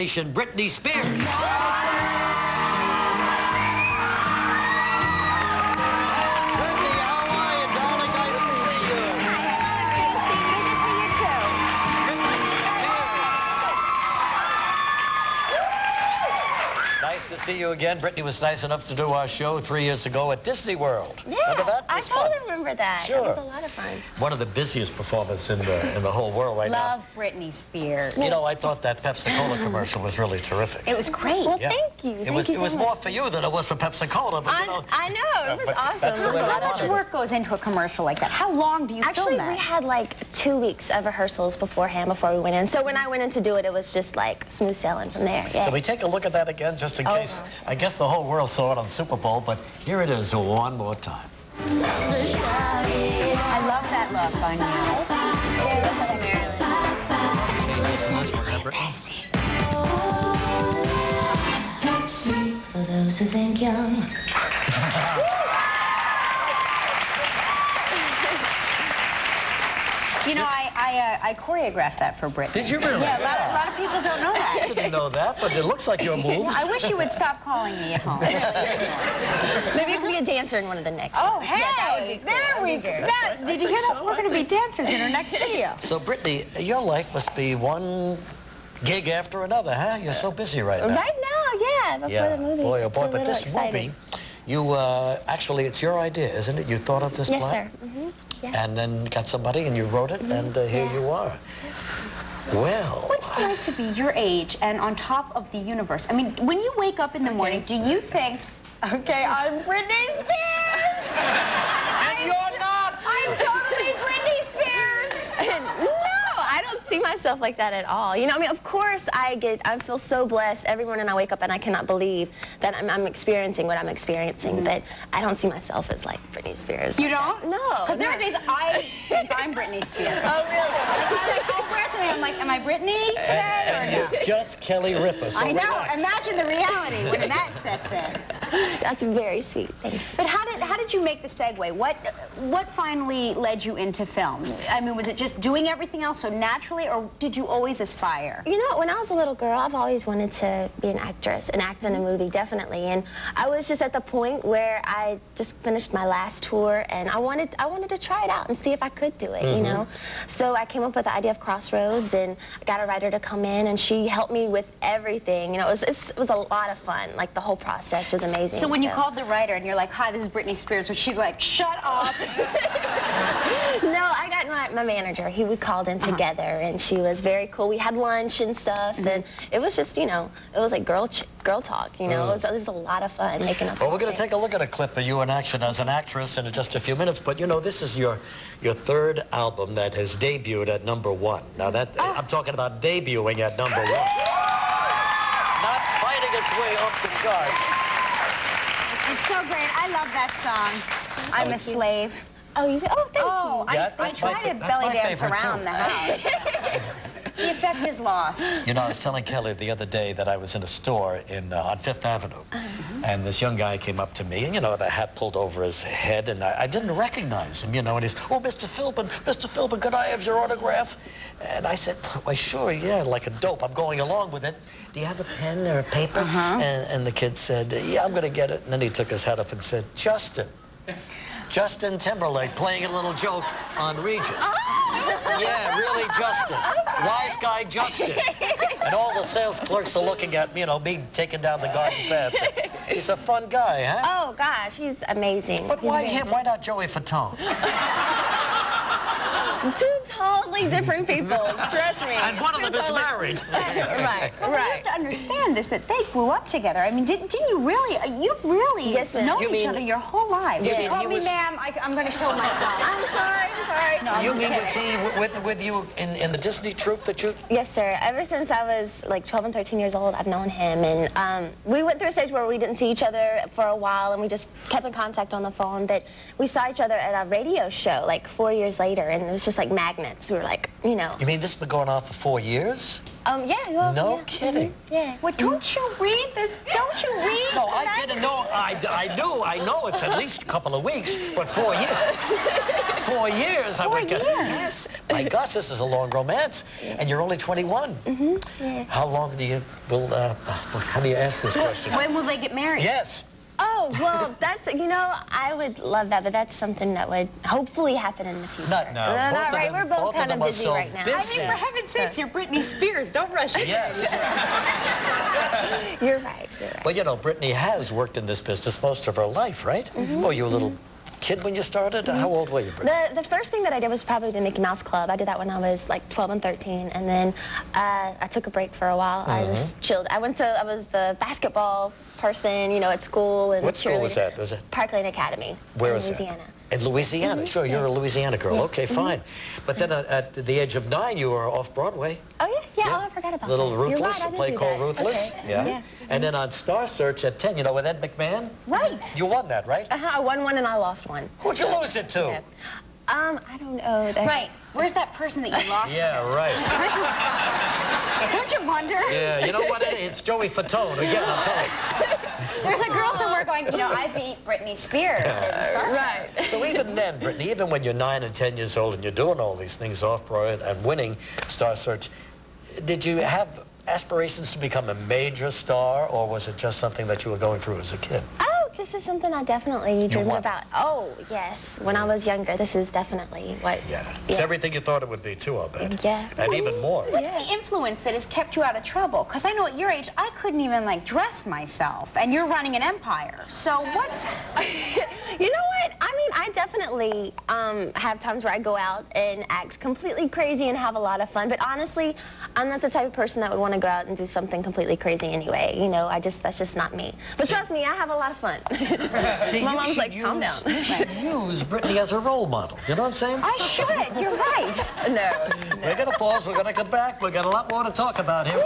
Britney Spears. Britney, how are you, darling? Nice to see you. good to see you too. Nice to see you again. Britney was nice enough to do our show 3 years ago at Disney World. Yeah, remember that? I totally remember that. Sure. It was a lot of fun. One of the busiest performances in the whole world right Love Britney Spears. now. You know, I thought that Pepsi-Cola commercial was really terrific. It was great. Well, Yeah. thank you. It was more for you than it was for Pepsi-Cola, but you know. I know. It was but awesome. that's the way How they much wanted it. work goes into a commercial like that? How long do you Actually, film that? we had like 2 weeks of rehearsals beforehand before we went in. So when I went in to do it, it was just like smooth sailing from there. Yeah. So we take a look at that again, just in case. gosh. I guess the whole world saw it on Super Bowl, but here it is one more time. I love that look on For those who think young. you. You know, I choreographed that for Britney. Did you really? Yeah, a lot of people don't know that. I didn't know that, but it looks like your moves. I wish you would stop calling me at home. Maybe you could be a dancer in one of the next. Oh, ones. hey, Yeah, that would be cool. there we go. Did you hear that? We're going to be dancers in our next video. So, Britney, your life must be one gig after another, huh? You're so busy right now. Right now, yeah, before the movie. Boy, oh It's boy, a but little this exciting. movie, you, actually, it's your idea, isn't it? You thought of this Yes, plan? sir. Yeah. And then got somebody and you wrote it, and here Yeah. you are. Well, What's it like to be your age and on top of the universe? I mean, when you wake up in the morning, do you think, okay, I'm Britney Spears? and you're not! I'm totally Britney Spears! No, I don't see myself like that at all. You know, I mean, of course I feel so blessed every morning I wake up and I cannot believe that I'm experiencing what I'm experiencing, but I don't see myself as like Britney Spears. You don't? No. Because there are days I think I'm Britney Spears. Oh, really? I'm like, oh, where's me? I'm like, am I Britney today or no? You're just Kelly Ripa, so I know. relax. Imagine the reality when that sets in. That's very sweet. Thank you. But how did you make the segue? What finally led you into film? I mean, was it just doing everything else so naturally, or did you always aspire? You know, when I was a little girl, I've always wanted to be an actress and act in a movie, definitely. And I was just at the point where I just finished my last tour, and I wanted to try it out and see if I could do it, you know? So I came up with the idea of Crossroads, and I got a writer to come in, and she helped me with everything. You know, it was a lot of fun. Like, the whole process was amazing. So when you called the writer and you're like, hi, this is Britney Spears, was she like, shut up? No, I got my manager. We called in together, and she was very cool. We had lunch and stuff, and it was just, you know, it was like girl talk, you know. It was a lot of fun making up. Well, we're going to take a look at a clip of you in action as an actress in just a few minutes, but you know, this is your third album that has debuted at #1. Now that, I'm talking about debuting at #1. Not fighting its way up the charts. It's so great. I love that song. I'm a slave. Oh, you did? Oh, thank you. Yeah, I that's try my- to that's belly my dance favorite, around too. the house. The effect is lost. You know, I was telling Kelly the other day that I was in a store on Fifth Avenue, and this young guy came up to me, and, you know, the hat pulled over his head, and I didn't recognize him, you know, and he's, oh, Mr. Philbin, could I have your autograph? And I said, why, sure, yeah, like a dope. I'm going along with it. Do you have a pen or a paper? And the kid said, yeah, I'm going to get it. And then he took his hat off and said, Justin Timberlake playing a little joke on Regis. Yeah, really, Justin. Wise guy, Justin. And all the sales clerks are looking at, you know, me taking down the garden path. He's a fun guy, huh? Oh, gosh, he's amazing. But why him? Why not Joey Fatone? Two totally different people, trust me. And one of them is married. Right, Well, you have to understand this, that they grew up together. I mean, didn't you really, you've really Yes, ma'am. known You each mean- other your whole lives. you mean Call he me was- ma'am, I'm going to kill myself. I'm sorry. No, I'm You just mean, kidding. was he with you in the Disney troupe that you... Yes, sir. Ever since I was like 12 and 13 years old, I've known him. And we went through a stage where we didn't see each other for a while, and we just kept in contact on the phone. But we saw each other at a radio show like 4 years later, and it was just like magnets. We were like, you know. You mean this has been going on for 4 years? Yeah. Well, No yeah. kidding. Yeah. Well, don't you read this? Don't you read? No, the I didn't know. I know it's at least a couple of weeks, but 4 years. 4 years, I would guess. Yes. My gosh, this is a long romance, and you're only 21. Yeah. How long do you, how do you ask this question? When will they get married? Yes. Oh, well, that's, I would love that, but that's something that would hopefully happen in the future. Not now. No, Both not of right. them- We're both both of kind of them are busy so right now. busy. I mean, for heaven's sakes, you're Britney Spears. Don't rush it. Yes. You're right. You're right. Well, Britney has worked in this business most of her life, right? Oh, you were a little kid when you started? How old were you, Britney? The first thing that I did was probably the Mickey Mouse Club. I did that when I was like 12 and 13, and then I took a break for a while. I just chilled. I was the basketball person, at school. And What school was that? Was it? Park Lane Academy. Where in is Louisiana. that? In Louisiana. Sure, you're a Louisiana girl. Okay, fine. But then at the age of 9, you were off Broadway. Oh, yeah? Oh, I forgot about Little that. Ruthless, You're right, I a did play do called that. Ruthless. Okay. Yeah. And then on Star Search at 10, with Ed McMahon? Right. You won that, right? I won one and I lost one. Who'd you lose it to? Yeah. I don't know. Right. Where's that person that you lost? Yeah, right. Don't you wonder? Yeah, you know what it is? It's Joey Fatone. Again, I'm telling you. There's a girl somewhere going, I beat Britney Spears. Right. So even then, Britney, even when you're 9 and 10 years old and you're doing all these things off Broadway and winning Star Search, did you have aspirations to become a major star, or was it just something that you were going through as a kid? Oh, this is something I definitely dreamed what? about. Oh, yes. When I was younger, this is definitely what... Yeah. It's everything you thought it would be, too, I'll bet. Yeah. And even more. What's the influence that has kept you out of trouble? Because I know at your age, I couldn't even, dress myself. And you're running an empire. So what's... You know what? I mean, I definitely have times where I go out and act completely crazy and have a lot of fun. But honestly, I'm not the type of person that would want to go out and do something completely crazy anyway. That's just not me. But trust me, I have a lot of fun. See, My you mom's should like, calm down. You should use Britney as a role model. You know what I'm saying? I should. You're right. No. We're going to pause. We're going to come back. We've got a lot more to talk about here.